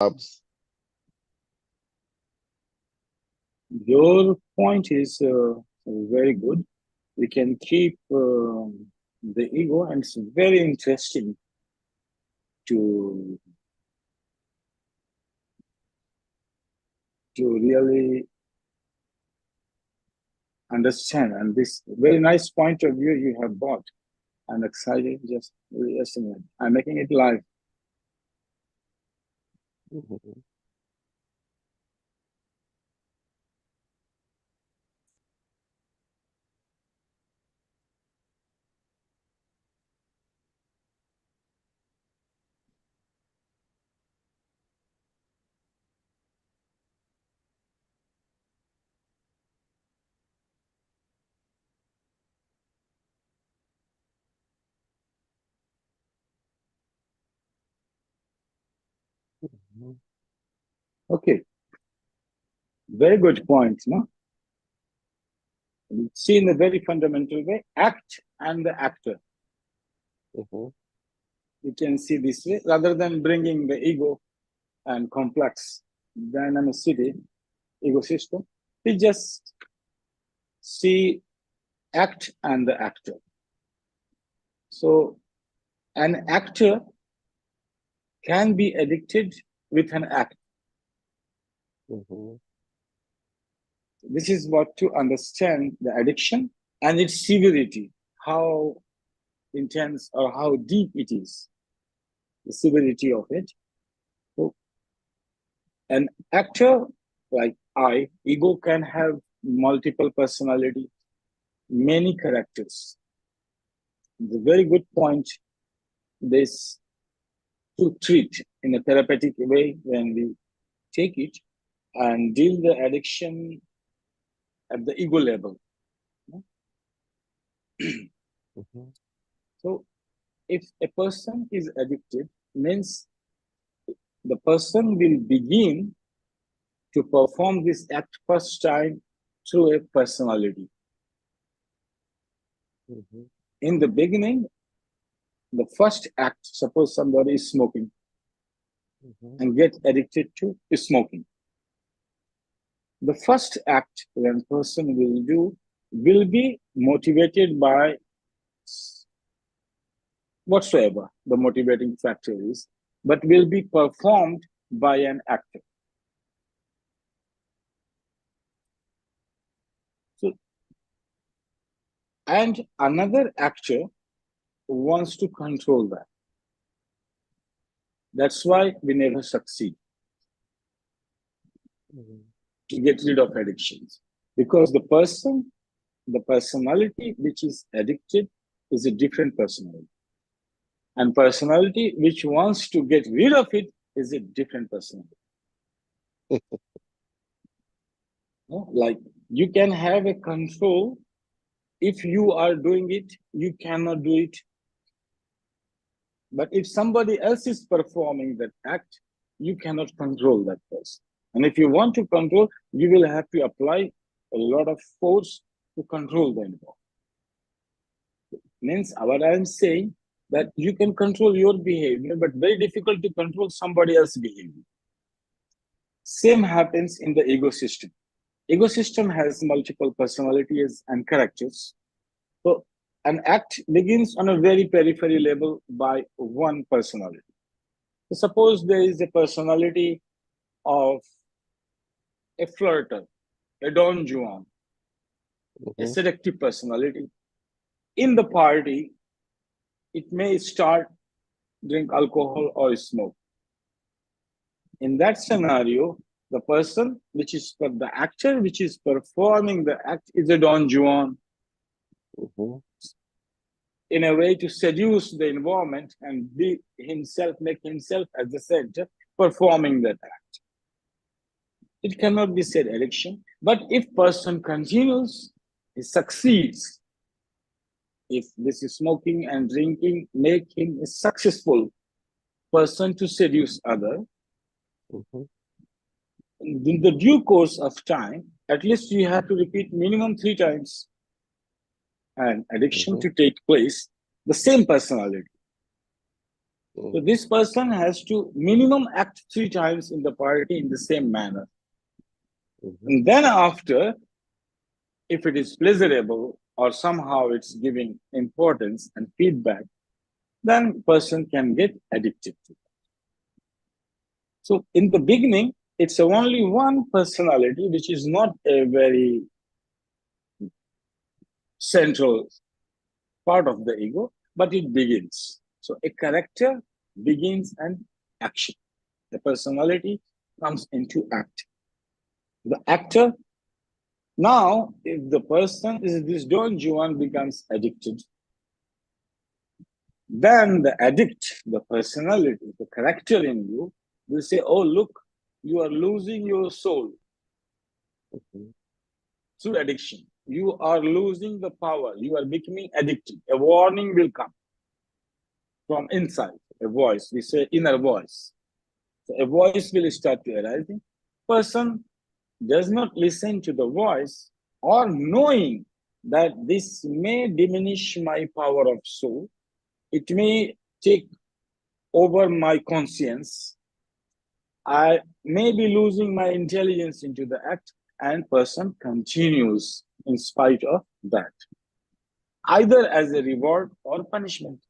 jobs. Your point is very good. We can keep the ego, and it's very interesting to really understand. And this very nice point of view you have brought. I'm excited. Just listening. I'm making it live. Mhm. Mhm. Okay, very good point. No, see in a very fundamental way, act and the actor. Mhm. You can see this way rather than bringing the ego and complex dynamicity ecosystem. We just see act and the actor. So an actor can be addicted with an act. Mhm. This is what to understand the addiction and its severity, how intense or how deep it is, the severity of it. So an actor like ego can have multiple personality, many characters. It's a very good point. This to treat in a therapeutic way when we take it and deal the addiction at the ego level. Mhm. So if a person is addicted, means the person will begin to perform this act first time through a personality. Mhm. In the beginning, the first act, suppose somebody is smoking Mhm. and get addicted to smoking. The first act one person will do will be motivated by whatsoever the motivating factor is, but will be performed by an actor. So, and another actor wants to control that. That's why we never succeed Mhm. to get rid of addictions. Because the personality which is addicted is a different personality. And personality which wants to get rid of it is a different personality. Like you can have a control. If you are doing it, you cannot do it. But if somebody else is performing that act, you cannot control that person. And if you want to control, you will have to apply a lot of force to control the environment. Means what I am saying that you can control your behavior, but very difficult to control somebody else's behavior. Same happens in the ecosystem. Ecosystem has multiple personalities and characters. So an act begins on a very periphery level by one personality. So suppose there is a personality of a flirter, a Don Juan, a Mhm. selective personality. In the party, it may start drink alcohol or smoke. In that scenario, the person which is the actor which is performing the act is a Don Juan Mhm. in a way to seduce the environment and be himself, make himself as the center, performing that act. It cannot be said addiction, but if person continues, he succeeds. If this is smoking and drinking make him a successful person to seduce other, Mhm. in the due course of time, at least you have to repeat minimum 3 times and addiction Mhm. to take place, the same personality. So this person has to minimum act 3 times in the party in the same manner. And then after, if it is pleasurable or somehow it's giving importance and feedback, then person can get addicted to it. So in the beginning, it's only one personality, which is not a very central part of the ego, but it begins. So a character begins an action. The personality comes into act. The actor, now, if the person is this Don Juan becomes addicted, then the addict, the personality, the character in you will say, oh, look, you are losing your soul through addiction. You are losing the power. You are becoming addicted. A warning will come from inside, a voice. We say inner voice. So a voice will start to arise. Person does not listen to the voice or knowing that this may diminish my power of soul. It may take over my conscience. I may be losing my intelligence into the act, and person continues in spite of that, either as a reward or punishment.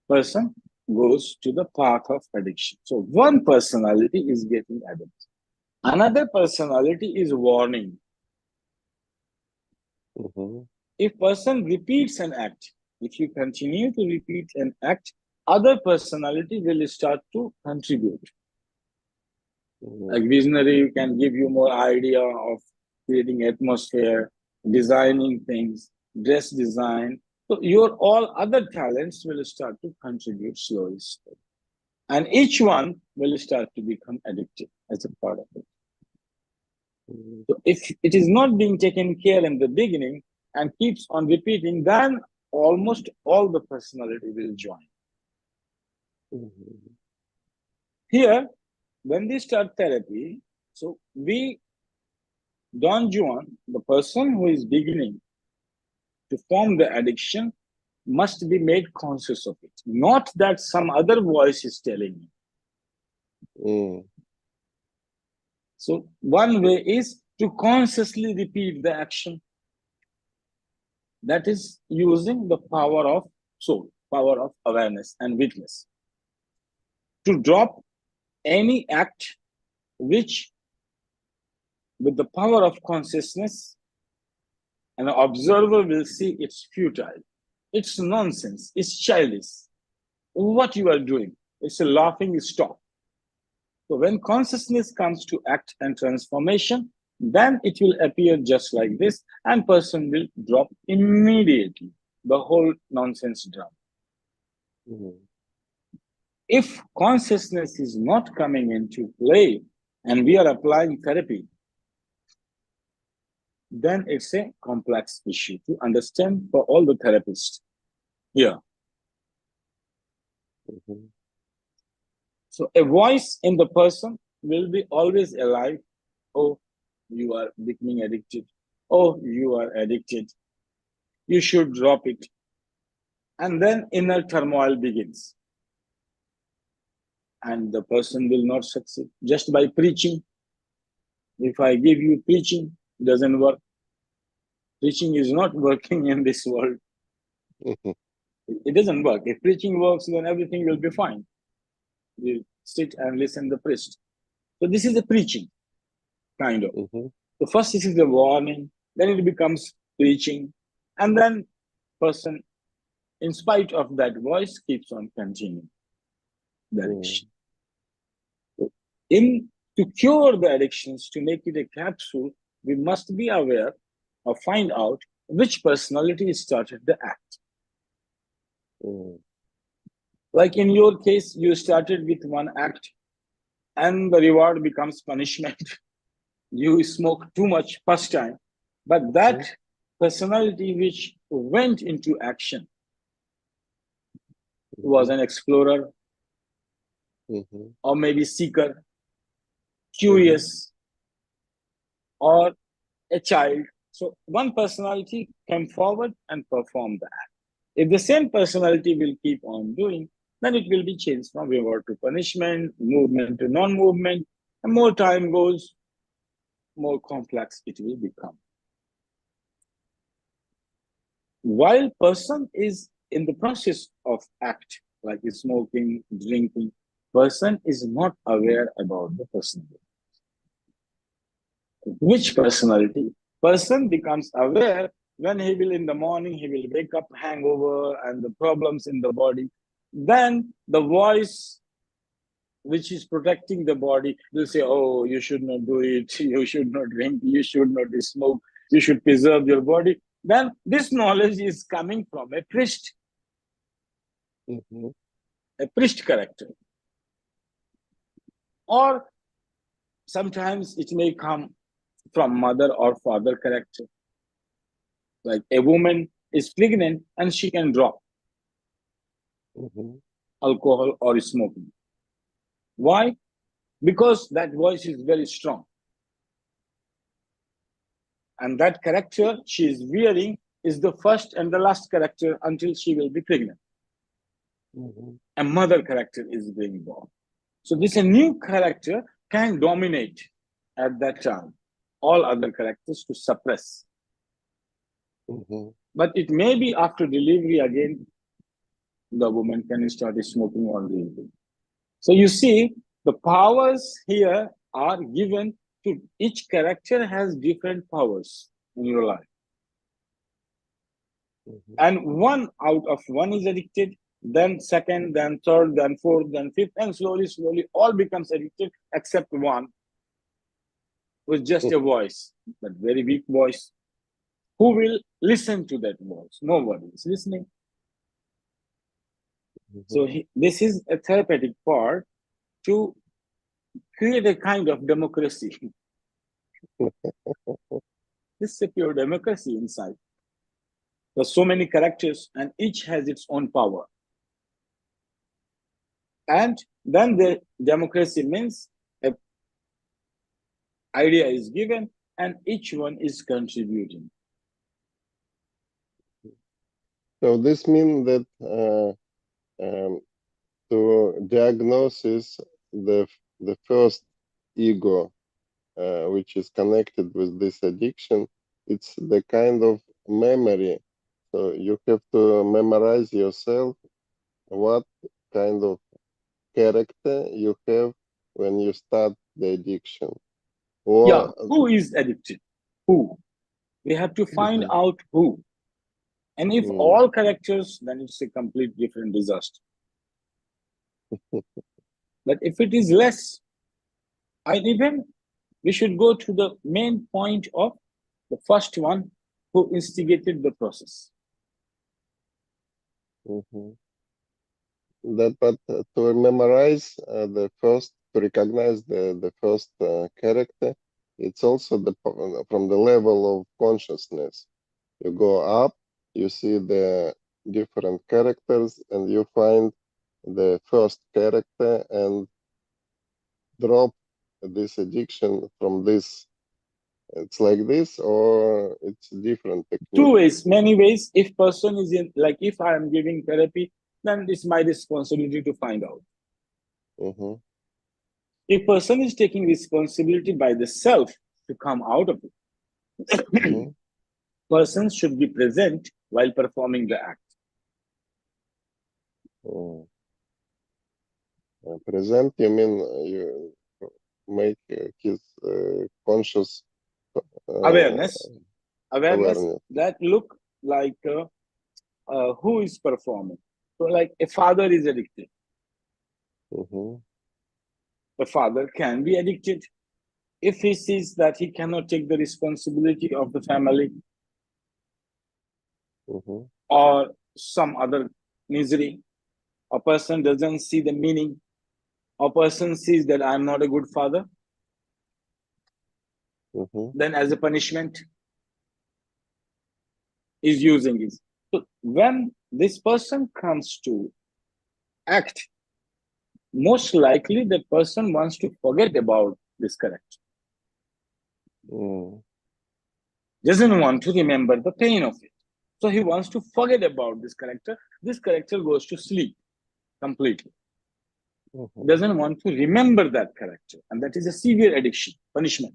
Person goes to the path of addiction. So one personality is getting addicted. Another personality is warning. If person repeats an act, if you continue to repeat an act, other personality will start to contribute. Like visionary can give you more idea of creating atmosphere, designing things, dress design. So your all other talents will start to contribute slowly. And each one will start to become addictive as a part of it. So if it is not being taken care in the beginning and keeps on repeating, then almost all the personality will join. Here, when we start therapy, so Don Juan, the person who is beginning to form the addiction, must be made conscious of it. Not that some other voice is telling you. So one way is to consciously repeat the action. That is using the power of soul, power of awareness and witness. To drop any act which, with the power of consciousness, an observer will see it's futile, it's nonsense, it's childish. What you are doing, it's a laughing stock. So when consciousness comes to act and transformation, then it will appear just like this, and person will drop immediately the whole nonsense drama. If consciousness is not coming into play and we are applying therapy, then it's a complex issue to understand for all the therapists here. So a voice in the person will be always alive. Oh, you are becoming addicted. Oh, you are addicted. You should drop it. And then inner turmoil begins. And the person will not succeed just by preaching. If I give you preaching, it doesn't work. Preaching is not working in this world. It doesn't work. If preaching works, then everything will be fine. You sit and listen to the priest. So this is the preaching, kind of. So first this is the warning, then it becomes preaching, and then person, in spite of that voice, keeps on continuing the addiction. To cure the addictions, to make it a capsule, we must be aware or find out which personality started the act. Like in your case, you started with one act and the reward becomes punishment. You smoke too much first time, but that personality which went into action was an explorer, or maybe seeker, curious, or a child. So one personality came forward and performed the act. If the same personality will keep on doing, then it will be changed from reward to punishment, movement to non-movement, and more time goes, more complex it will become. While person is in the process of act, like smoking, drinking, person is not aware about the personality. Which personality? Person becomes aware when he will in the morning, he will wake up hangover and the problems in the body. Then the voice which is protecting the body will say, oh, you should not do it, you should not drink, you should not smoke, you should preserve your body. Then this knowledge is coming from a priest, a priest character. Or sometimes it may come from mother or father character. Like a woman is pregnant and she can drop alcohol or smoking. Why? Because that voice is very strong. And that character she is wearing is the first and the last character until she will be pregnant. A mother character is being born. So this a new character can dominate at that time all other characters to suppress. But it may be after delivery again, the woman can start smoking or drinking. So you see, the powers here are given to each character has different powers in your life. And one out of one is addicted, then second, then third, then fourth, then fifth, and slowly, slowly all becomes addicted except one with just a voice, that very weak voice. Who will listen to that voice? Nobody is listening. So this is a therapeutic part to create a kind of democracy. This is a pure democracy inside. There's so many characters and each has its own power. And then the democracy means an idea is given and each one is contributing. So this means that to diagnosis the first ego, which is connected with this addiction, it's the kind of memory. So you have to memorize yourself what kind of character you have when you start the addiction. Or who is addicted? Who? We have to find out who. And if all characters, then it's a complete different disaster. But if it is less, and even we should go to the main point of the first one who instigated the process. That, but to memorize the first, to recognize the first character, it's also from the level of consciousness. You go up, you see the different characters, and you find the first character and drop this addiction from this. It's like this, or it's different technique? Two ways, many ways. If person is in, like if I am giving therapy, then it's my responsibility to find out. If person is taking responsibility by the self to come out of it, persons should be present while performing the act. Present, you mean you make his conscious awareness that look like who is performing. So like a father is addicted. The father can be addicted if he sees that he cannot take the responsibility of the family or some other misery. A person doesn't see the meaning. A person sees that I'm not a good father. Then as a punishment is using it. So when this person comes to act, most likely the person wants to forget about this character. Doesn't want to remember the pain of it. So he wants to forget about this character. This character goes to sleep completely. Doesn't want to remember that character. And that is a severe addiction, punishment.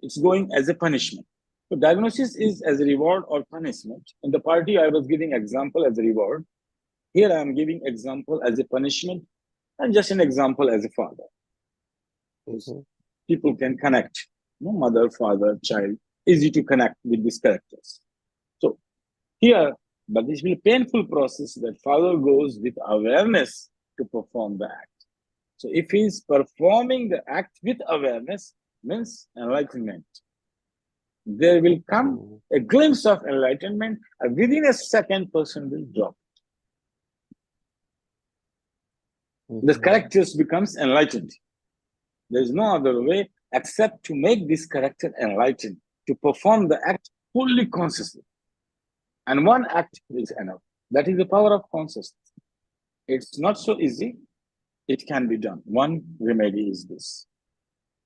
It's going as a punishment. So diagnosis is as a reward or punishment. In the party, I was giving example as a reward. Here I am giving example as a punishment, and just an example as a father. People can connect, mother, father, child, easy to connect with these characters. So here, but this will be a painful process that father goes with awareness to perform the act. So if he's performing the act with awareness, means enlightenment. There will come a glimpse of enlightenment, and within a second, person will drop. The characters becomes enlightened. There is no other way except to make this character enlightened, to perform the act fully consciously. And one act is enough. That is the power of consciousness. It's not so easy. It can be done. One remedy is this.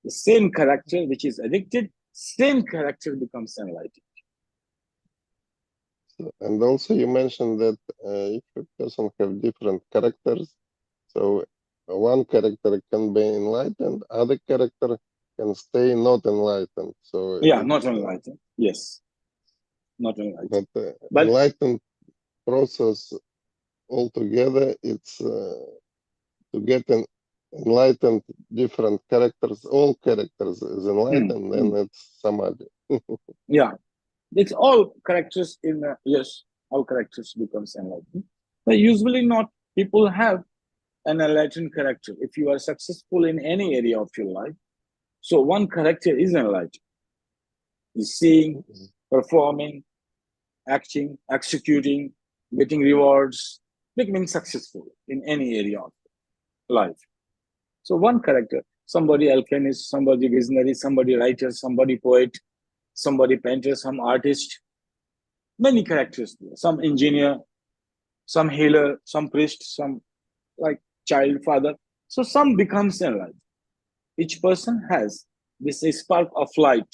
The same character which is addicted, same character becomes enlightened. And also you mentioned that if a person have different characters, so one character can be enlightened, other character can stay not enlightened. So yeah, not enlightened. Yes, not enlightened. But enlightened process altogether, it's to get an enlightened different characters, all characters is enlightened, then it's samadhi. Yeah, it's all characters in yes, all characters becomes enlightened. But usually not. People have an enlightened character. If you are successful in any area of your life, so one character is enlightened. Is seeing, performing, acting, executing, getting rewards, becoming successful in any area of life. So one character, somebody alchemist, somebody visionary, somebody writer, somebody poet, somebody painter, some artist, many characters, some engineer, some healer, some priest, some like child, father. So some becomes enlightened. Each person has this spark of light.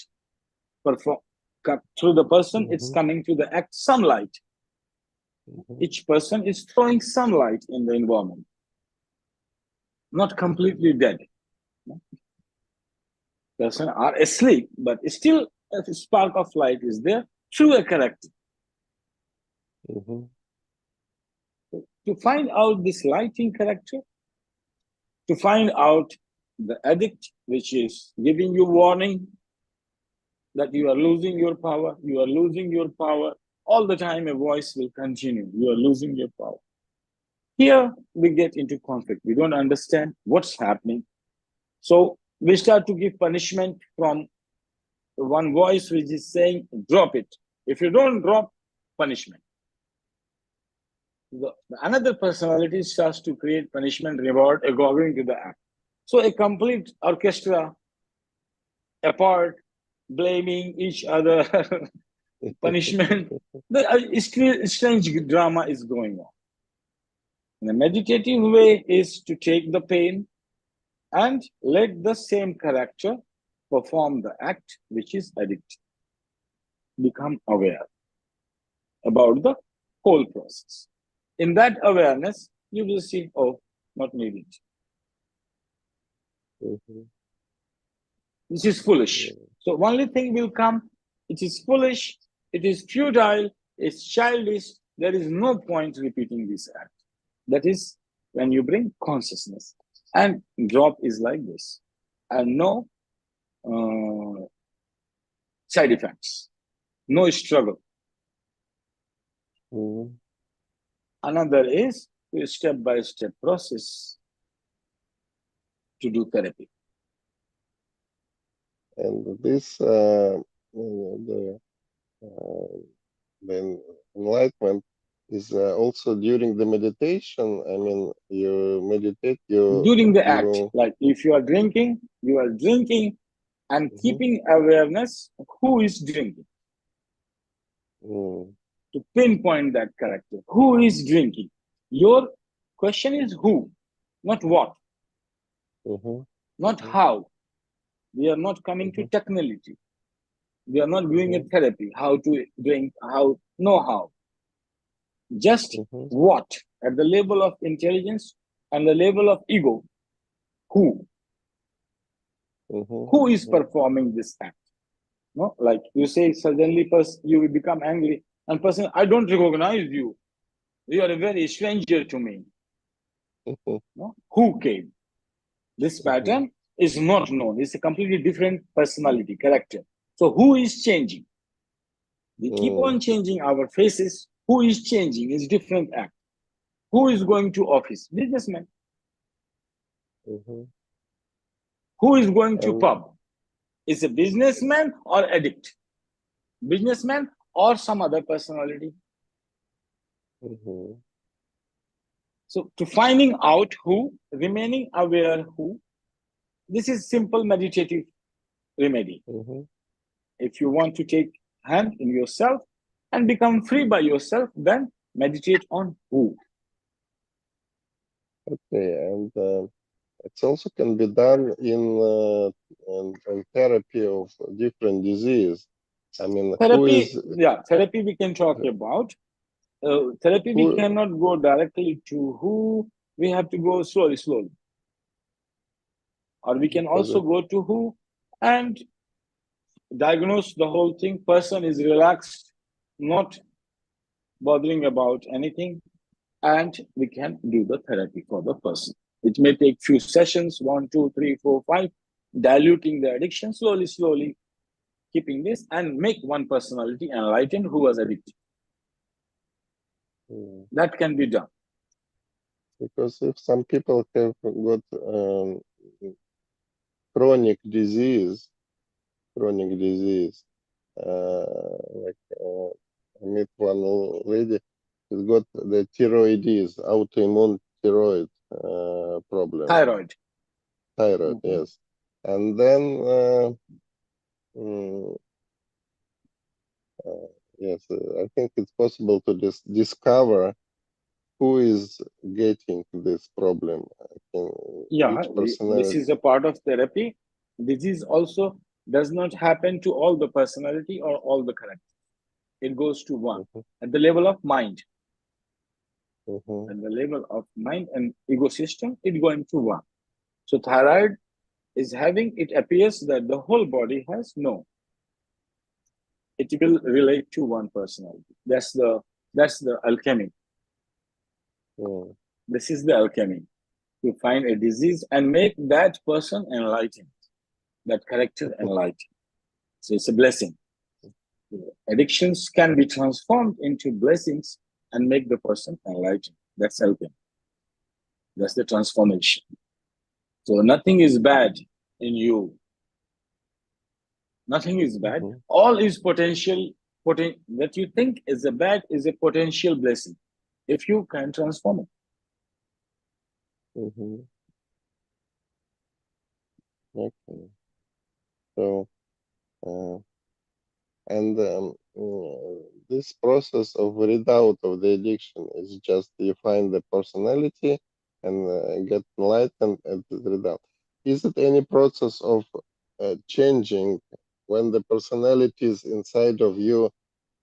Through the person, it's coming to the act, some light. Each person is throwing some light in the environment. Not completely dead. Person are asleep, but still a spark of light is there through a character. To find out this light in character, to find out the addict which is giving you warning that you are losing your power, you are losing your power, all the time a voice will continue, you are losing your power. Here we get into conflict. We don't understand what's happening. So we start to give punishment from one voice which is saying, drop it. If you don't drop, punishment. Another personality starts to create punishment, reward according to the act. So a complete orchestra apart, blaming each other, punishment. The strange drama is going on. The meditative way is to take the pain and let the same character perform the act which is addictive. Become aware about the whole process. In that awareness, you will see, oh, not needed. This is foolish. So only thing will come, it is foolish, it is futile, it's childish, there is no point repeating this act. That is when you bring consciousness. And drop is like this. And no side effects, no struggle. Another is a step-by-step process to do therapy. And this, the enlightenment is also during the meditation. I mean, you meditate, during the act, like if you are drinking and keeping awareness of who is drinking. To pinpoint that character, who is drinking. Your question is who, not what, not how. We are not coming to technicality. We are not doing a therapy. Know-how. Just what? At the level of intelligence and the level of ego, who? Who is performing this act? No, like you say, suddenly you will become angry, and person, I don't recognize you. You are a very stranger to me. No? Who came? This pattern is not known. It's a completely different personality, character. So who is changing? We keep on changing our faces. Who is changing is different act. Who is going to office? Businessman. Who is going to pub? Is a businessman or addict? Businessman or some other personality? So to finding out who, remaining aware who, this is simple meditative remedy. If you want to take hand in yourself and become free by yourself, then meditate on who. Okay, and it also can be done in therapy of different disease. I mean, therapy we can talk about. Therapy, we who, cannot go directly to who, we have to go slowly. Or we can also go to who and diagnose the whole thing. Person is relaxed, not bothering about anything, and we can do the therapy for the person. It may take few sessions, 1, 2, 3, 4, 5, diluting the addiction slowly, keeping this, and make one personality enlightened who was addicted. That can be done. Because if some people have got chronic disease, like I met one lady, she's got the thyroiditis, autoimmune thyroid problem. Thyroid, yes. And then, yes, I think it's possible to discover who is getting this problem. This is a part of therapy. Disease also does not happen to all the personality or all the characters. It goes to one at the level of mind. At the level of mind and ecosystem, it going to one. So thyroid is having, it appears that the whole body has no. It will relate to one personality. That's the alchemy. This is the alchemy. To find a disease and make that person enlightened, that character enlightened. So it's a blessing. Addictions can be transformed into blessings and make the person enlightened. That's alchemy. That's the transformation. So nothing is bad in you. Nothing is bad. All is potential. That you think is a bad is a potential blessing if you can transform it. Okay. So, and this process of readout of the addiction is just you find the personality and get enlightened and read out. Is it any process of changing when the personalities inside of you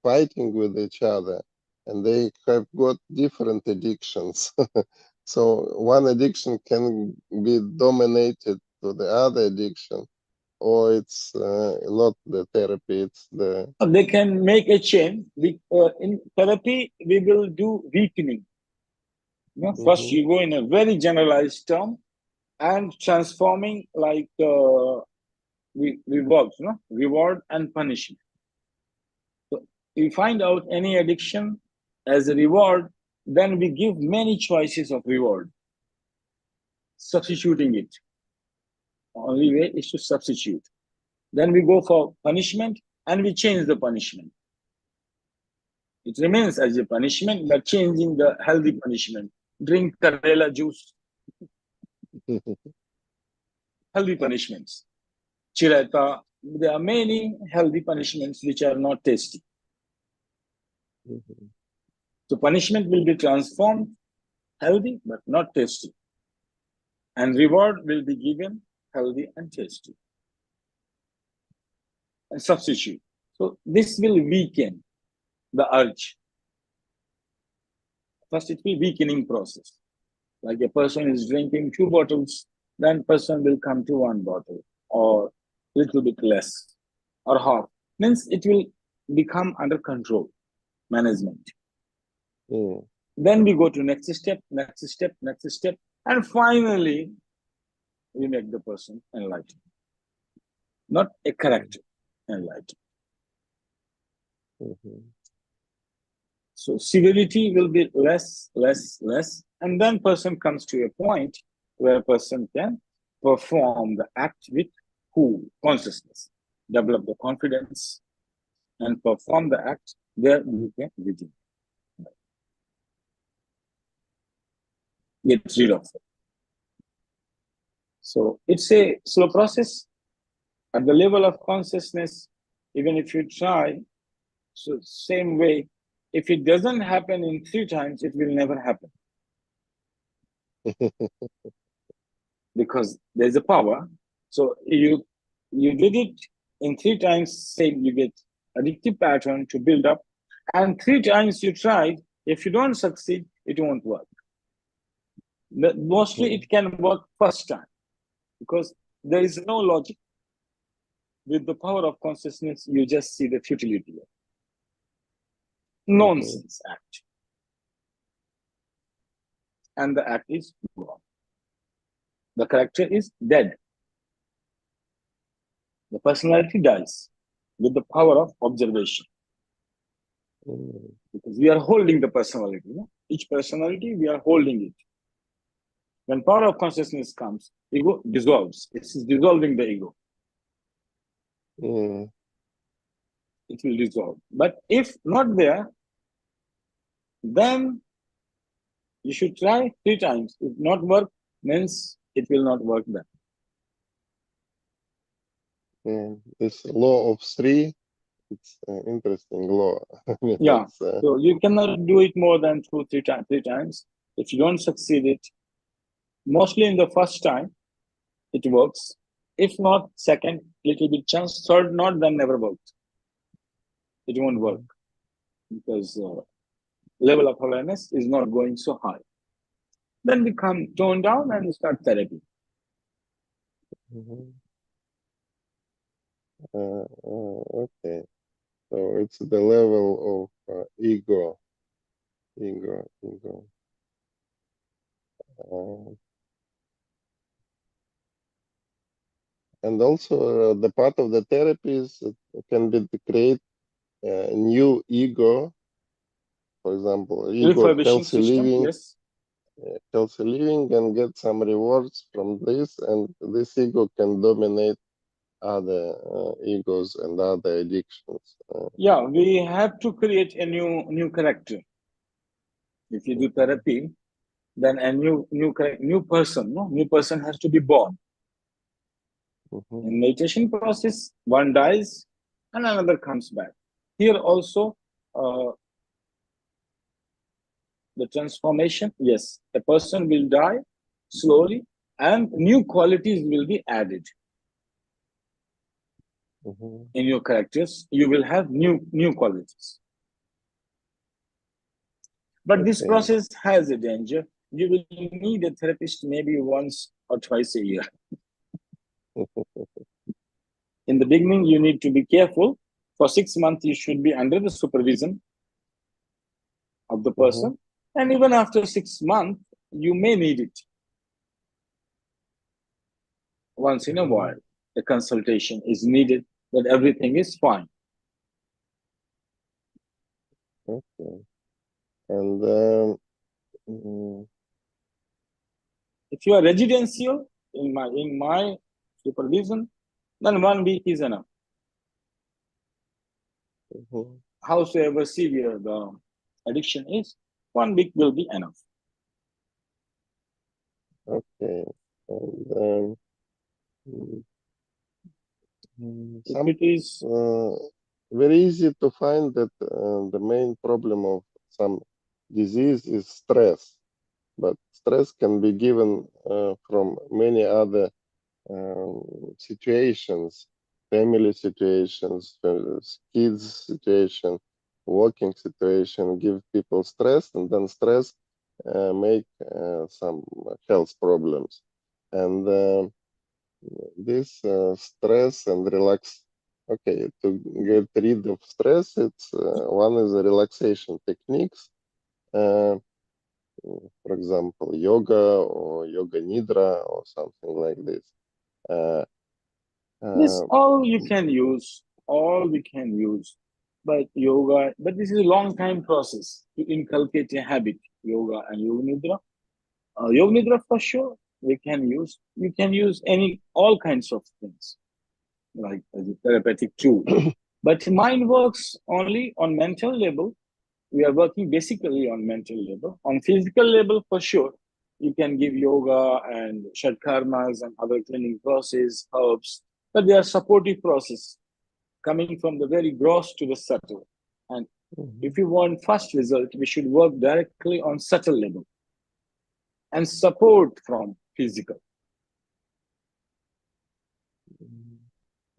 fighting with each other and they have got different addictions? So one addiction can be dominated to the other addiction, or it's not the therapy, it's the... They can make a change. In therapy, we will do weakening. First, you go in a very generalized term and transforming like reward and punishment. So you find out any addiction as a reward, then we give many choices of reward, substituting it. Only way is to substitute. Then we go for punishment and we change the punishment. It remains as a punishment, but changing the healthy punishment. Drink Karela juice. Healthy punishments. Chirata. There are many healthy punishments which are not tasty. So punishment will be transformed, healthy but not tasty. And reward will be given, healthy and tasty. And substitute. So this will weaken the urge. First, it will weakening process. Like a person is drinking 2 bottles, then person will come to 1 bottle or little bit less or half. Means it will become under control, management. Then we go to next step, and finally we make the person enlightened. Not a character enlightened. So severity will be less, and then person comes to a point where a person can perform the act with cool consciousness, develop the confidence, and perform the act. There you can redeem. Get rid of it. So it's a slow process. At the level of consciousness, even if you try, so same way, if it doesn't happen in 3 times, it will never happen. Because there's a power. So you did it in 3 times, say you get addictive pattern to build up, and 3 times you tried. If you don't succeed, it won't work. But mostly it can work first time, because there is no logic. With the power of consciousness, you just see the futility of nonsense act. And the act is gone. The character is dead. The personality dies with the power of observation. Because we are holding the personality. You know? Each personality, we are holding it. When power of consciousness comes, ego dissolves. It is dissolving the ego. It will dissolve. But if not there, then you should try 3 times. If not work, means it will not work then. This law of 3, it's an interesting law. Yeah. So you cannot do it more than 2, 3 times. If you don't succeed it, mostly in the first time, it works. If not, second, little bit chance. Third, not, then never worked. It won't work because level of awareness is not going so high. Then we come tone down and start therapy. Okay. So it's the level of ego. And also the part of the therapy is can be to create a new ego. For example, ego of Refurbishing healthy system, living, yes. healthy living, and get some rewards from this, and this ego can dominate other egos and other addictions. Yeah, we have to create a new character. If you do therapy, then a new person has to be born. In meditation process, one dies and another comes back. Here also, the transformation, yes, a person will die slowly and new qualities will be added. In your characters, you will have new qualities. But this process has a danger. You will need a therapist maybe once or twice a year. In the beginning, you need to be careful. For 6 months, you should be under the supervision of the person. And even after 6 months, you may need it. Once in a while, a consultation is needed, that everything is fine. Okay. And if you are residential in my supervision, then 1 week is enough. Howsoever severe the addiction is, 1 week will be enough. Okay. And it is very easy to find that the main problem of some disease is stress, but stress can be given from many other situations. family situations, kids situation, working situation, give people stress, and then stress make some health problems. And this stress and relax. Okay, to get rid of stress, it's one is the relaxation techniques. For example, yoga or yoga nidra or something like this. Uh, This uh, all you can use, all we can use. But yoga, but this is a long time process to inculcate a habit, yoga and yoga nidra. Yoga nidra for sure we can use. You can use any all kinds of things like as a therapeutic tool. But mind works only on mental level. We are working basically on mental level. On physical level, for sure, you can give yoga and shatkarmas and other cleaning process, herbs, but they are supportive process coming from the very gross to the subtle. And mhm, if you want fast result, we should work directly on subtle level and support from physical.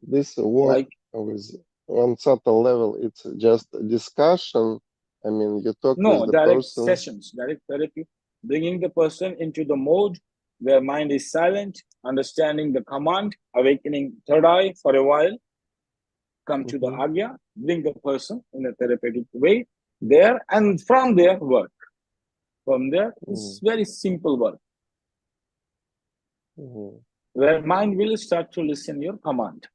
this work Like with on subtle level, it's just a discussion. I mean, you talk with no, the direct person. sessions, direct therapy, bringing the person into the mode where mind is silent, understanding the command, awakening third eye for a while, come to the Mhm, agya, bring the person in a therapeutic way there, and from there work. From there, it's mhm, very simple work mhm, where mind will start to listen your command.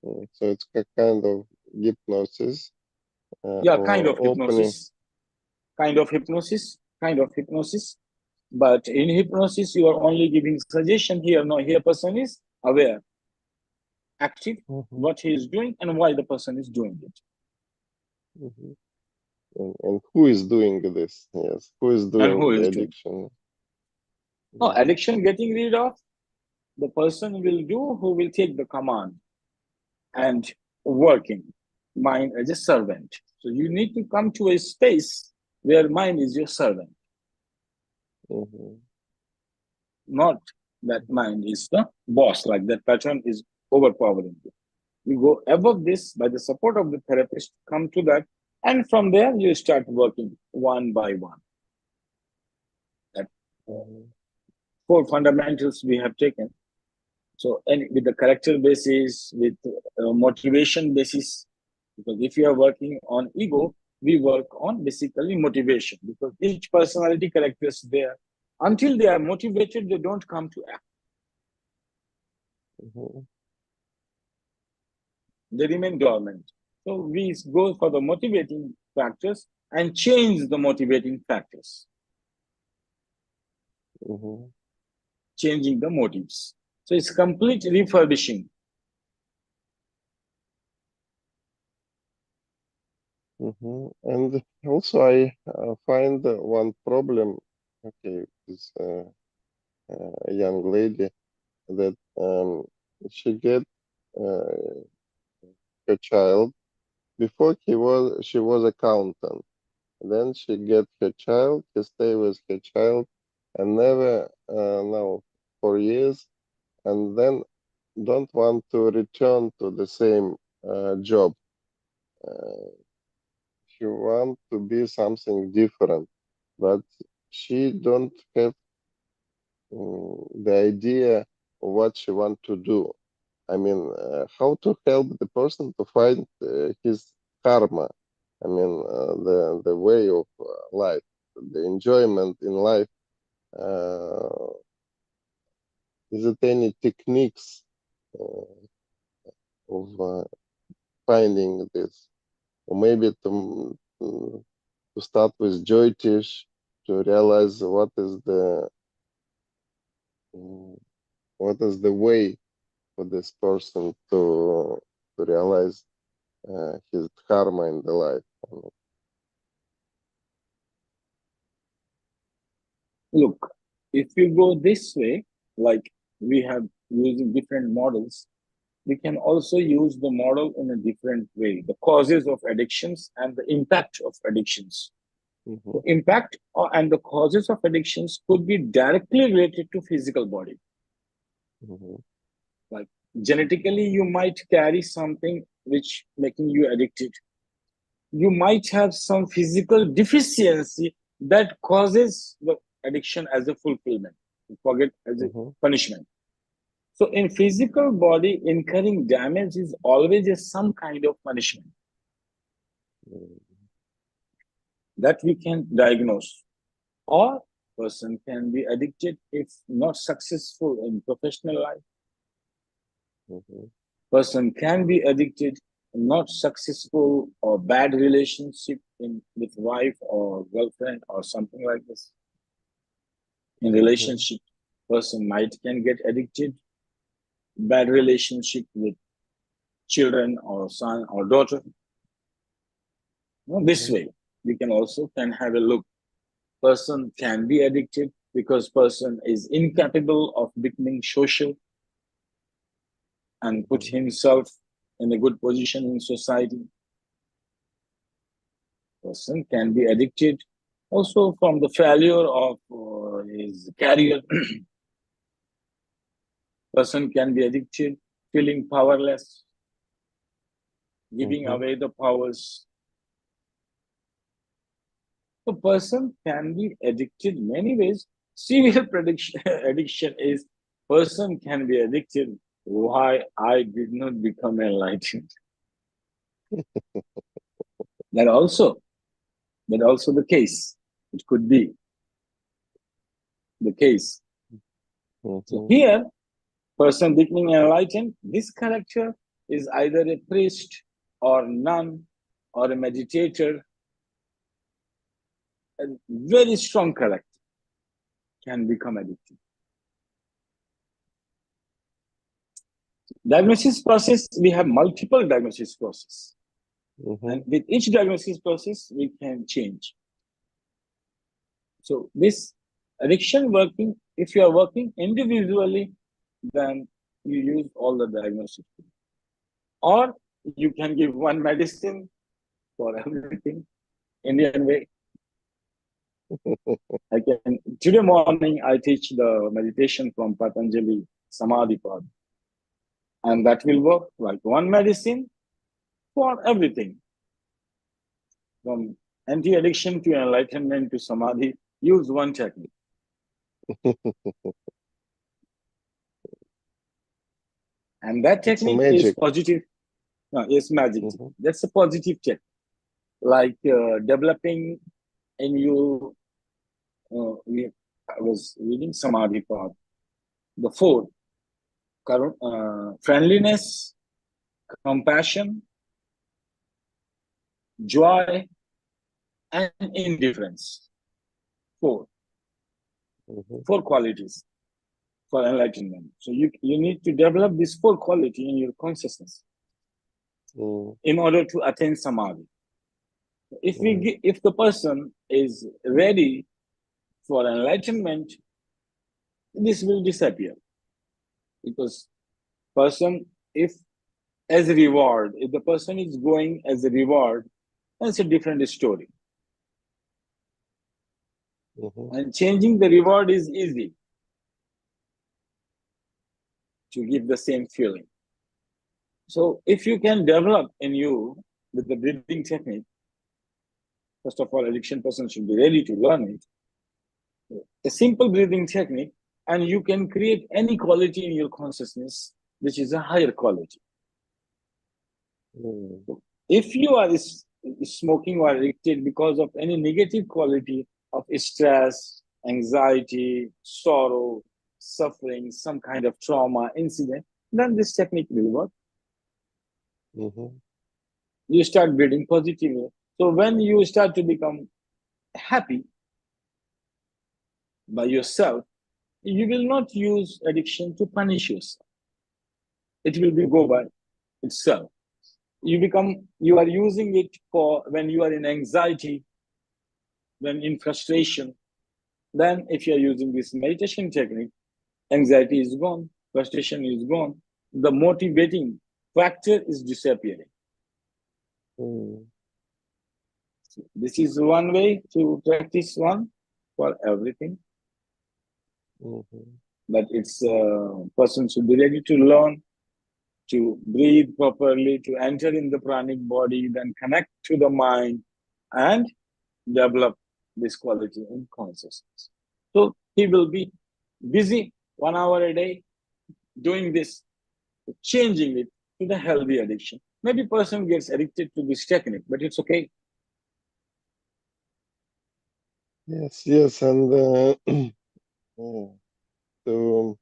So it's a kind of hypnosis Yeah, kind or of opening. hypnosis, kind of hypnosis, kind of hypnosis. But in hypnosis, you are only giving suggestion here. No, here person is aware, active, Mhm, what he is doing and why the person is doing it. mhm. And who is doing this? Yes, who is And doing who the is doing. addiction? No, Mhm, addiction getting rid of, the person will do who will take the command and working mind as a servant. So you need to come to a space where mind is your servant, mhm, not that mind is the boss, like that pattern is overpowering you. You go above this by the support of the therapist, come to that, and from there you start working one by one. That mhm, four fundamentals we have taken. So, and with the character basis, with motivation basis, because if you are working on ego, we work on basically motivation because each personality characters there, until they are motivated, they don't come to act. mhm, They remain dormant. So we go for the motivating factors and change the motivating factors, mhm, changing the motives. So it's complete refurbishing. mhm. And also, I find one problem. Okay, with a young lady that she get uh, her child before she was accountant. Then she get her child. She stay with her child, and never now for years, and then don't want to return to the same job. Uh, she want to be something different, but she don't have the idea of what she want to do. I mean, how to help the person to find his karma. I mean, the way of life, the enjoyment in life. Uh, is it any techniques of finding this, or maybe to start with joy-tish to realize mm, what is the way for this person to realize his karma in the life. Look, if you go this way, like we have using different models, we can also use the model in a different way, the causes of addictions and the impact of addictions. The Mhm, impact and the causes of addictions could be directly related to physical body. mhm, Like Genetically, you might carry something which making you addicted. You might have some physical deficiency that causes the addiction as a fulfillment. You forget as a Mm-hmm. punishment. So in physical body, incurring damage is always some kind of punishment that we can diagnose. Or person can be addicted if not successful in professional life. Mm-hmm. Person can be addicted, not successful or bad relationship with wife or girlfriend or something like this. In Mm-hmm. relationship, person might can get addicted, bad relationship with children or son or daughter. This Mm-hmm. way, we can also can have a look. Person can be addicted because person is incapable of becoming social and put Mm-hmm. himself in a good position in society. Person can be addicted also from the failure of his career. Person can be addicted, feeling powerless, giving Mm-hmm. away the powers. The person can be addicted many ways. Severe addiction is person can be addicted. Why I did not become enlightened? That also, that also the case. It could be the case. So Mm-hmm. here, person becoming enlightened, this character is either a priest or nun or a meditator, a very strong character can become addicted. Diagnosis process, we have multiple diagnosis process. Mm-hmm. And with each diagnosis process, we can change. So this addiction working, if you are working individually, then you use all the diagnosis. Or you can give one medicine for everything, Indian way. I can today morning I teach the meditation from Patanjali Samadhi Pad, and that will work like one medicine for everything, from anti-addiction to enlightenment to samadhi. Use one technique, and that It's a technique is magic. positive. No, it's magic. Mm-hmm. That's a positive technique, like developing in you. I was reading Samadhi Pad. The four: friendliness, compassion, joy, and indifference. Four, Mm-hmm. four qualities for enlightenment. So you need to develop this four quality in your consciousness Mm-hmm. in order to attain samadhi. Mm-hmm. If the person is ready for enlightenment, this will disappear because person, if as a reward, if the person is going as a reward, that's a different story. Mm-hmm. And changing the reward is easy to give the same feeling. So if you can develop in you with the breathing technique, first of all, addiction person should be ready to learn it. A simple breathing technique, and you can create any quality in your consciousness, which is a higher quality. Mm-hmm. If you are smoking or addicted because of any negative quality of stress, anxiety, sorrow, suffering, some kind of trauma, incident, then this technique will work. Mm-hmm. You start breathing positively. So when you start to become happy by yourself, you will not use addiction to punish yourself. It will be go Mm-hmm. by itself. You are using it for when you are in anxiety, when in frustration. Then if you are using this meditation technique, anxiety is gone, frustration is gone, the motivating factor is disappearing. Mm-hmm. So this is one way to practice one for everything, Mm-hmm. but it's person should be ready to learn to breathe properly, to enter in the pranic body, then connect to the mind and develop this quality in consciousness. So he will be busy 1 hour a day doing this, changing it to the healthy addiction. Maybe person gets addicted to this technique, but it's okay. Yes, and to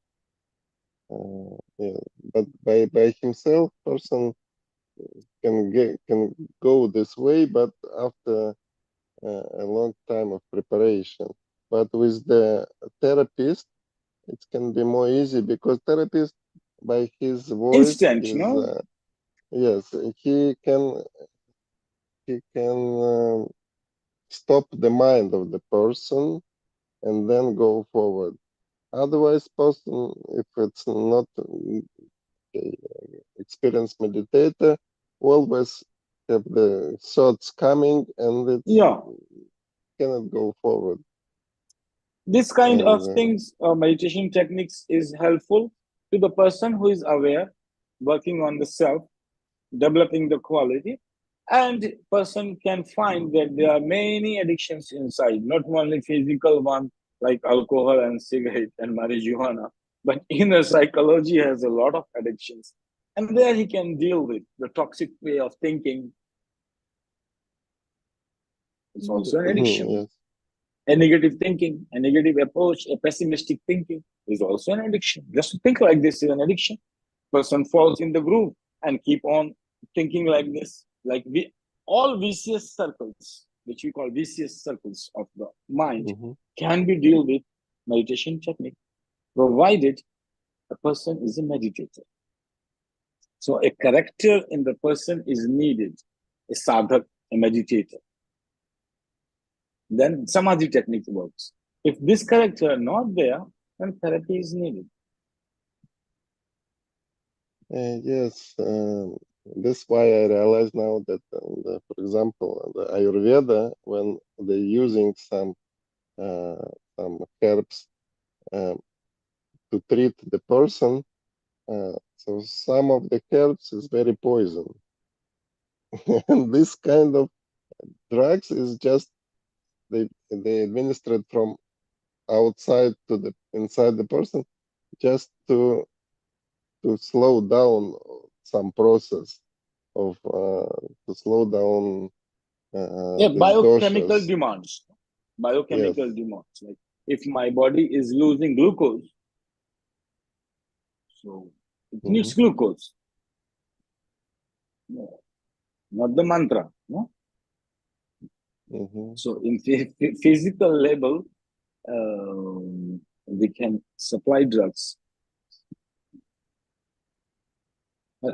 yeah, but by himself, person can go this way, but after a long time of preparation. But with the therapist, it can be more easy because therapist, by his voice, Instant, his no? yes, he can stop the mind of the person and then go forward. Otherwise, person, if it's not a experienced meditator, always have the thoughts coming and it Yeah. cannot go forward. This kind of And things, meditation techniques is helpful to the person who is aware, working on the self, developing the quality, and person can find that there are many addictions inside, not only physical one like alcohol and cigarette and marijuana, but inner psychology has a lot of addictions. And there he can deal with the toxic way of thinking. It's also an addiction. yes. A negative thinking, a negative approach, a pessimistic thinking is also an addiction. Just to think like this is an addiction. Person falls in the groove and keep on thinking like this. Like we all vicious circles, which we call vicious circles of the mind, Mm-hmm. can be dealt with meditation technique, provided a person is a meditator. So a character in the person is needed, a sadhak, a meditator. Then samadhi technique works. If this character not there, then therapy is needed. Yes, that's why I realize now that, for example, the Ayurveda, when they're using uh, some herbs uh, to treat the person, so some of the herbs is very poison, and this kind of drugs is just they administered from outside to the inside the person just to slow down some process of to slow down Yeah, these biochemical doshas. demands. Yes. Biochemical demands. Like if my body is losing glucose, so it Hmm. needs glucose. No, not the mantra. No. Hmm. So in physical level, we can supply drugs.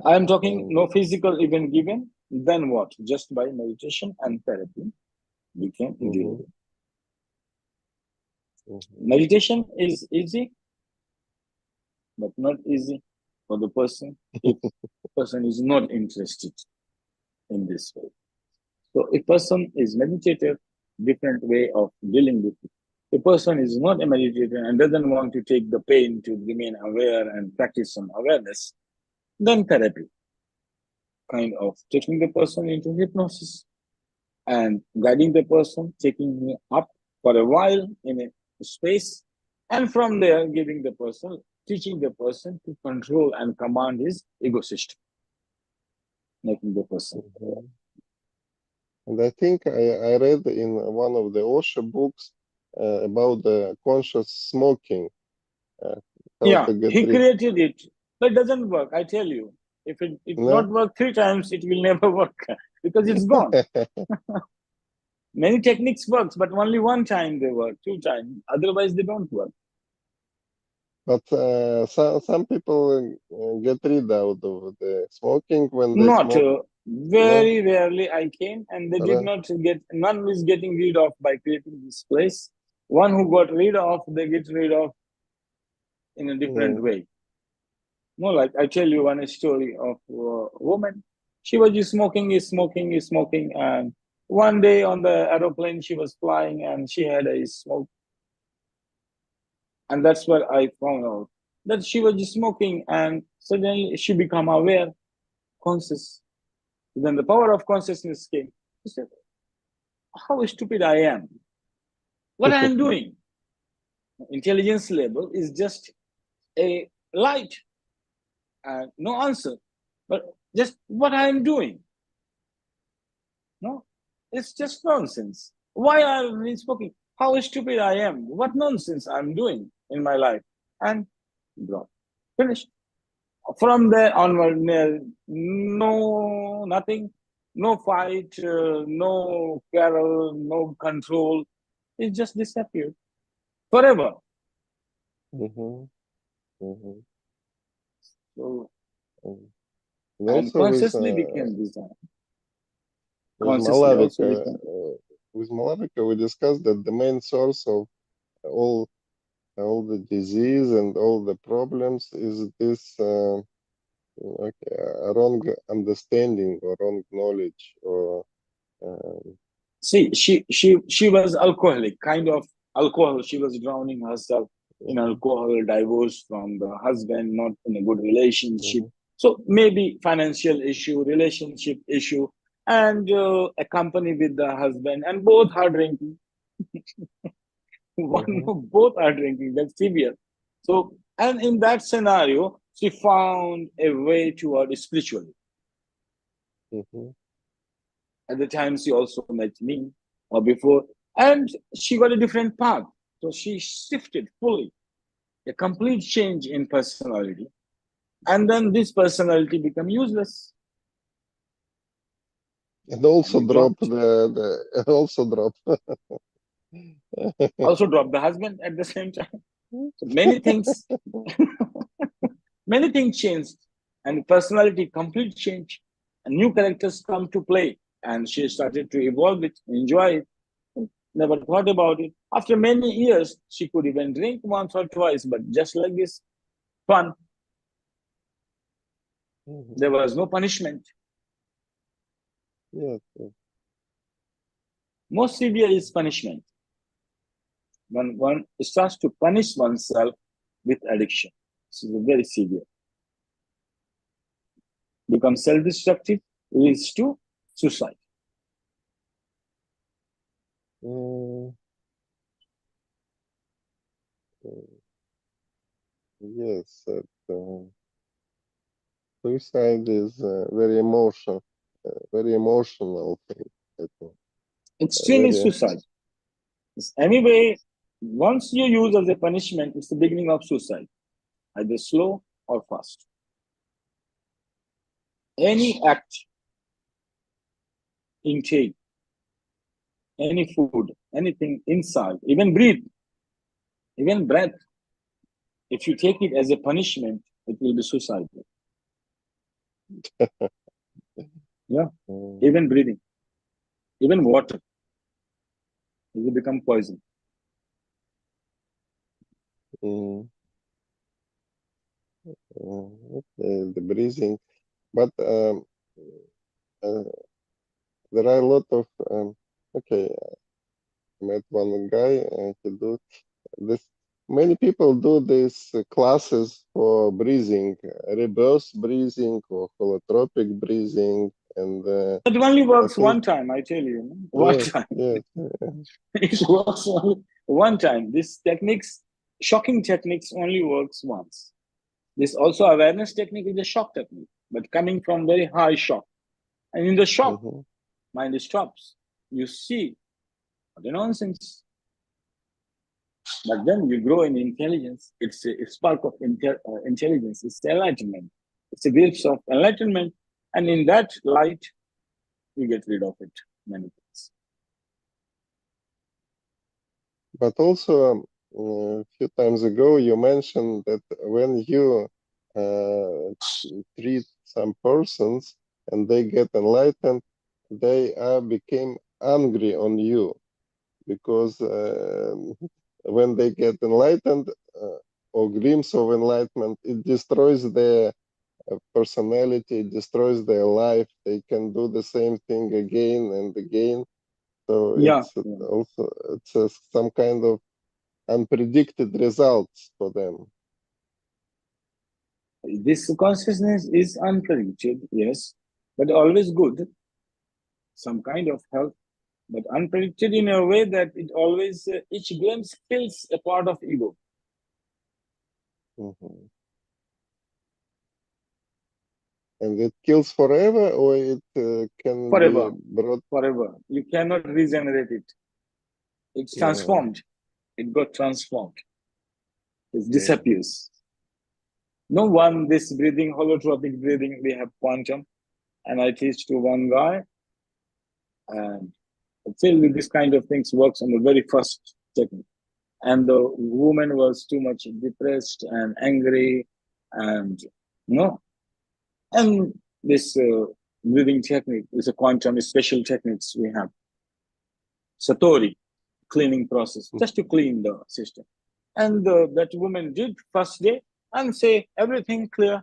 I'm talking And, no physical even given. Then what? Just by meditation and therapy, we can deal hmm. with. Hmm. Meditation is easy, but not easy for the person if person is not interested in this way. So a person is meditative, different way of dealing with it. A person is not a meditator and doesn't want to take the pain to remain aware and practice some awareness, then therapy, kind of taking the person into hypnosis and guiding the person, taking him up for a while in a space, and from there giving the person, teaching the person to control and command his ego system, making the person aware. Hmm. And I think I read in one of the Osho books about the conscious smoking, uh, how Yeah, to get he rid. created it, but it doesn't work. I tell you, if it not No? work 3 times, it will never work because it's gone. Many techniques works, but only one time they work, 2 times. Otherwise, they don't work. But some people get rid out of the smoking when they Not smoke. No? very rarely I came, and they did Ra- not get. None is getting rid of by creating this place. One who got rid of, they get rid of in a different mm, way. No, like I tell you one story of a woman. She was just smoking, and one day on the aeroplane she was flying and she had a smoke, and that's where I found out. that she was smoking, and suddenly she became aware, conscious. Then the power of consciousness came. She said, how stupid I am. What I am doing. Intelligence level is just a light and no answer. But just what I am doing. No, it's just nonsense. Why are we speaking? How stupid I am. What nonsense I'm doing in my life. And bro, finished. From there onward, no, nothing, no fight, no quarrel, no control. It just disappeared forever. Mm-hmm. Mm-hmm. So, And and also consciously became design. with Consciously also Malavika, became. we discussed that the main source of all the disease and all the problems is this wrong understanding or wrong knowledge or See, she was alcoholic, kind of alcohol. She was drowning herself in mhm, alcohol, divorced from the husband, not in a good relationship. mhm, So maybe financial issue, relationship issue, and a company with the husband, and both are drinking. One mhm, of both are drinking. That's severe. So, and in that scenario, she found a way toward spirituality. mhm. At the time, she also met me or before, and she got a different path. So she shifted fully, a complete change in personality. And then this personality became useless And and also it drop dropped. the also drop. Also dropped the husband at the same time. So many things, many things changed, and personality complete change. And new characters come to play, and she started to evolve it, enjoy it. Never thought about it. After many years, she could even drink once or twice, but just like this, fun. There Mhm. was no punishment. Yes, yes. Most severe is punishment. When one starts to punish oneself with addiction, this is very severe. Become self-destructive, leads to suicide. Mm, yes, suicide is very emotional thing. I think. Extreme is Very. suicide. Anyway, once you use as a punishment, it's the beginning of suicide, either slow or fast. Any act, intake, any food, anything inside, even breathe, even breath, if you take it as a punishment, it will be suicidal. Yeah, Mm, even breathing, even water, it will become poison. mm, okay, the breathing, but uh, there are a lot of okay. I met one guy. He do this. Many people do these classes for breathing, reverse breathing or holotropic breathing, and It only I works think one time, I tell you, one yes, time. yes, It works only one time. This techniques, shocking techniques only works once. This also awareness technique is a shock technique, but coming from very high shock. And in the shock, hmm mind stops. You see the nonsense. But then you grow in intelligence. It's a spark of intelligence. It's enlightenment. It's a glimpse of enlightenment. And in that light, you get rid of it. Many things. But also, a few times ago, you mentioned that when you uh, treat some persons and they get enlightened, they became angry on you because when they get enlightened or glimpse of enlightenment, it destroys their personality, it destroys their life. They can do the same thing again and again. So Yeah, it's yeah. also some kind of unpredicted results for them. This consciousness is unpredicted, yes, but always good, some kind of help, but unpredicted in a way that it always, each glimpse kills a part of ego. Mhm. And it kills forever, or it can be Forever, brought. forever. You cannot regenerate it. It's Yeah, transformed. It got transformed. It yeah. disappears. No one, this breathing, holotropic breathing, we have quantum, and I teach to one guy, and I feel with this kind of things works on the very first technique. And the woman was too much depressed and angry, and no, and this breathing technique is a quantum special techniques we have. Satori, cleaning process, just to clean the system. And that woman did first day and say, everything clear.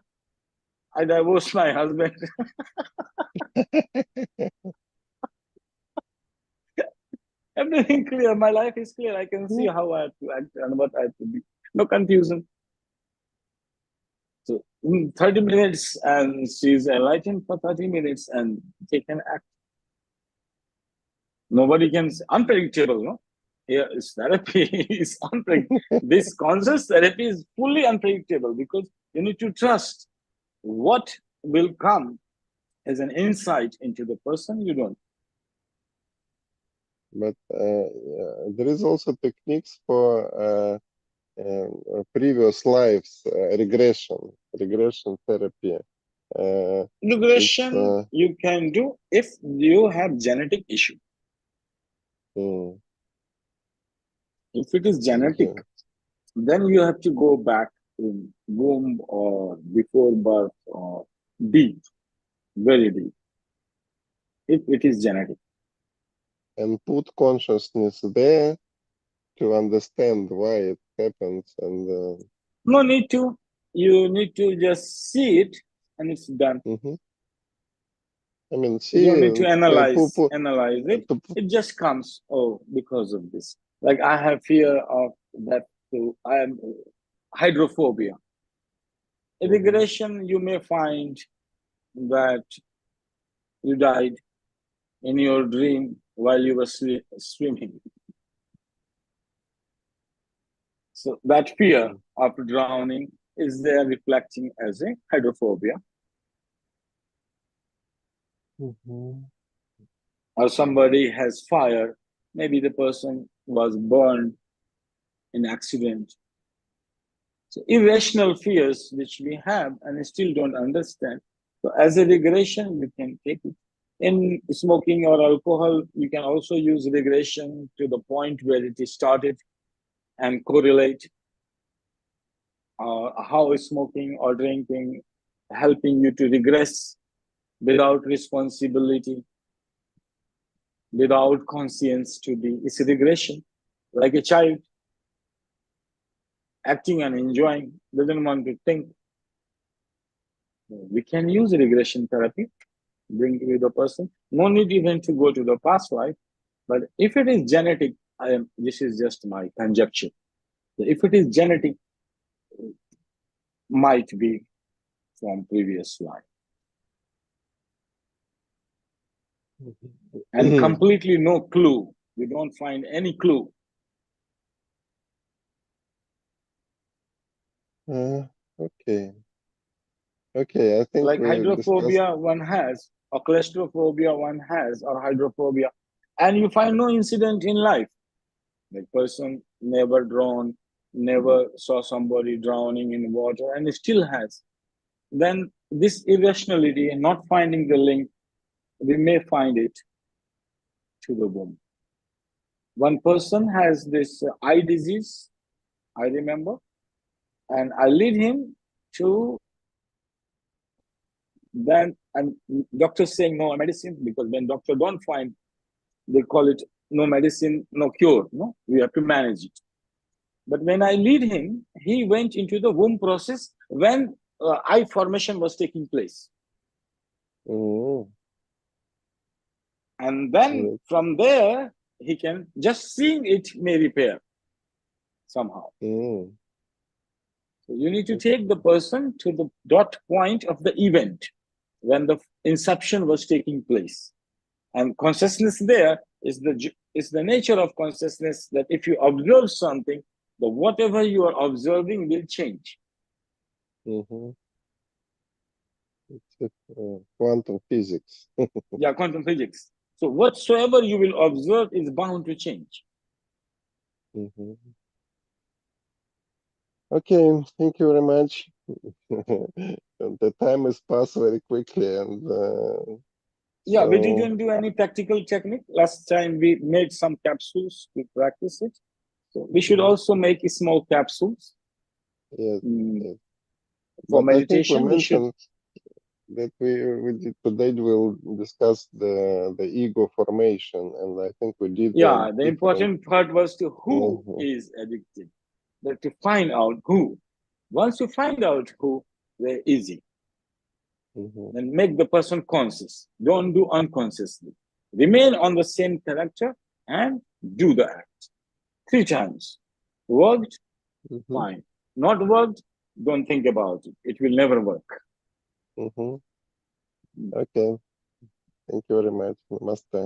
I divorced my husband. Everything clear. My life is clear. I can see how I have to act and what I have to be. No confusion. So in 30 minutes, and she's enlightened for 30 minutes, and they can act. Nobody can, unpredictable, no? Here is therapy is unpredictable. This conscious therapy is fully unpredictable because you need to trust what will come as an insight into the person. You don't. But there is also techniques for previous lives, regression therapy. It's Regression you can do if you have genetic issue. mm, If it is genetic, yeah. then you have to go back in womb or before birth or deep, very deep, if it is genetic. And put consciousness there to understand why it happens. And No need to. You need to just see it and it's done. mhm. I mean, You see, don't need to analyze put, it. It just comes, oh, because of this. Like I have fear of that too. I am hydrophobia. In mhm. regression, you may find that you died in your dream while you were swimming. So that fear Mhm. of drowning is there reflecting as a hydrophobia. Mhm. Or somebody has fire, maybe the person was burned in accident. So irrational fears which we have and still don't understand. So as a regression, you can take it. In smoking or alcohol, you can also use regression to the point where it started and correlate how is smoking or drinking helping you to regress without responsibility, without conscience to be. It's a regression, like a child acting and enjoying, doesn't want to think. We can use regression therapy, bring to the person. No need even to go to the past life. But if it is genetic, this is just my conjecture. If it is genetic, might be from previous life. And Mhm. completely no clue. We don't find any clue. Okay. Okay, I think Like we discussed. hydrophobia one has, or claustrophobia one has, or hydrophobia, and you find no incident in life. The person never drowned, never saw somebody drowning in water, and still has. Then this irrationality and not finding the link, we may find it to the womb. One person has this eye disease, I remember, and I lead him to then, and doctors saying no medicine, because when doctor don't find, they call it no medicine, no cure. No, we have to manage it. But when I lead him, he went into the womb process when eye formation was taking place. Mm, And then mm, from there, he can just seeing it may repair somehow. mm. You need to take the person to the dot point of the event when the inception was taking place. And consciousness there is the nature of consciousness that if you observe something, the whatever you are observing will change. Mm-hmm. It's quantum physics. Yeah, quantum physics. So whatsoever you will observe is bound to change. Mm-hmm. Okay, thank you very much. The time has passed very quickly, and Yeah, we so didn't do any practical technique. Last time we made some capsules to practice it. So we should also make small capsules yes, yes. for But I think we meditation. We should, mentioned that today we'll discuss the ego formation, and I think we did yeah, the different. important part was to who Mhm, is addicted, but to find out who. Once you find out who, very easy. mhm, Then make the person conscious. Don't do unconsciously. Remain on the same character and do the act 3 times. Worked? mhm, Fine. Not worked? Don't think about it. It will never work. mhm. Okay, thank you very much. Namaste.